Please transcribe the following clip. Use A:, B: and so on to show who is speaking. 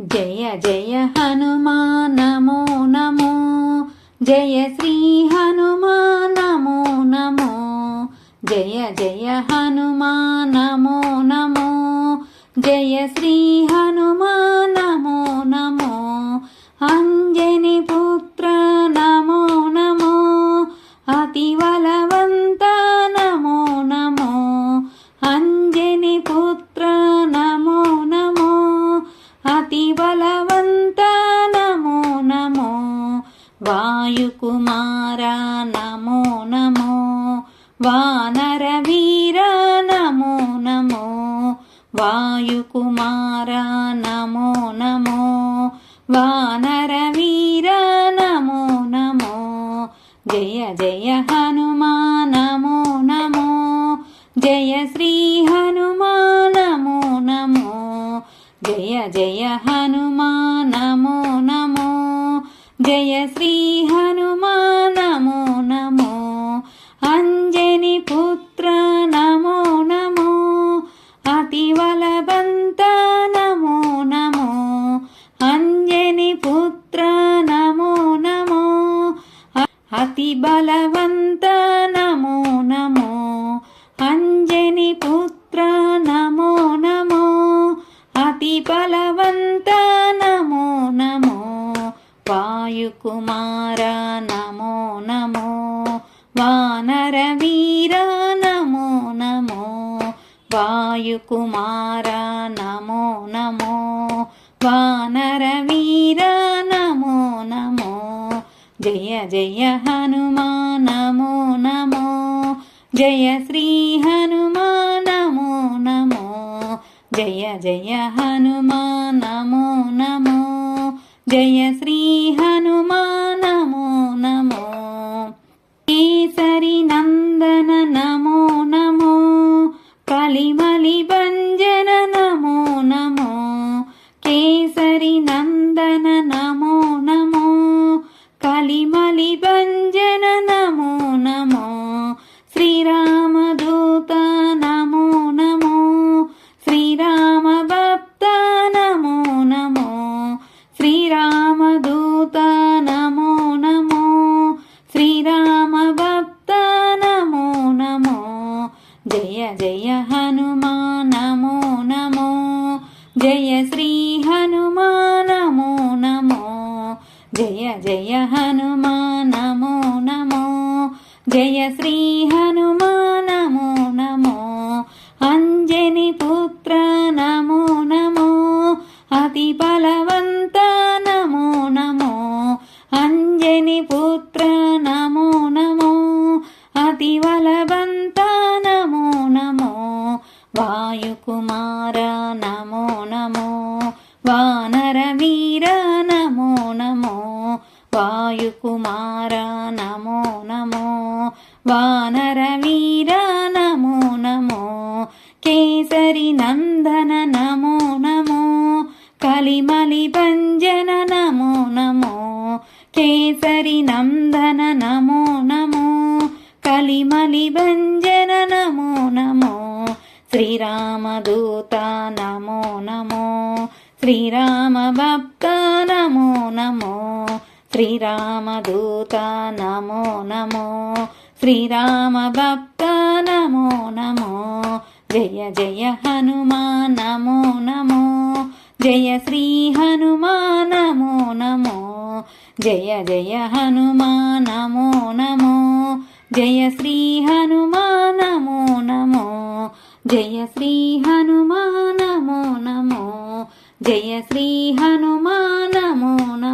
A: जय जय हनुमान नमो नमो। जय श्री हनुमान नमो नमो। जय जय हनुमान नमो नमो। जय श्री हनुमान नमो नमो। अंजनी पुत्र नमो नमो। अति बलवंत नमो नमो। अंजनी पुत्र नमो नमो। अति बलवंत नमो नमो। वायुकुमारा नमो नमो। वानरवीर नमो नमो। वायुकुमारा नमो नमो। वानरवीर नमो नमो। जय जय हनुमान नमो नमो। जय श्री हनुमान नमो नमो। जय जय हनुमान नमो नमो। जय श्री हनुमान नमो नमो। अंजनी पुत्र नमो नमो। अति बलवंत नमो नमो। अंजनी पुत्र नमो नमो। अति बलवंत नमो नमो। अंजनी पुत्र नमो नमो। अति बलवंत नमो नमो। वायुकुमारा नमो नमो। वानरवीर नमो नमो। वायुकुमारा नमो नमो। वानरवीर नमो नमो। जय जय हनुमान नमो नमो। जय श्री हनुमान नमो नमो। जय जय हनुमान नमो नमो। जय श्री हनुमान नमो नमो। केसरी नंदन नमो नमो। कलिमलि भंजन नमो नमो। केसरी नंदन नमो नमो। कलिमलि भंजन नमो नमो। श्रीरामदूत नमो नमो। श्रीराम भक्त नमो नमो। श्रीरामदूत नमो नमो। श्रीराम भक्त नमो नमो। जय जय हनुमान नमो नमो। जय श्री हनुमान नमो नमो। जय जय हनुमान नमो नमो। जय श्री हनुमान नमो नमो। अंजनी पुत्र नमो नमो। अति बलवंत नमो नमो। अंजनी पुत्र नमो नमो। अति बलवंत नमो नमो। वायुकुमारा नमो नमो। वानरवीर नमो नमो। वायुकुमारा नमो नमो। वानरवीर नमो नमो। केसरी नंदन नमो नमो। कलिमलि भंजन नमो नमो। केसरी नंदन नमो नमो। कलिमलि भंजन नमो नमो। श्रीरामदूत नमो नमो। श्रीराम भक्त नमो नमो। श्रीरामदूत नमो नमो। श्रीराम भक्त नमो नमो। जय जय हनुमान नमो नमो। जय श्री हनुमान नमो नमो। जय जय हनुमान नमो नमो। जय श्री हनुमान नमो नमो। जय श्री हनुमान नमो नमो। जय श्री हनुमान नमो नमो।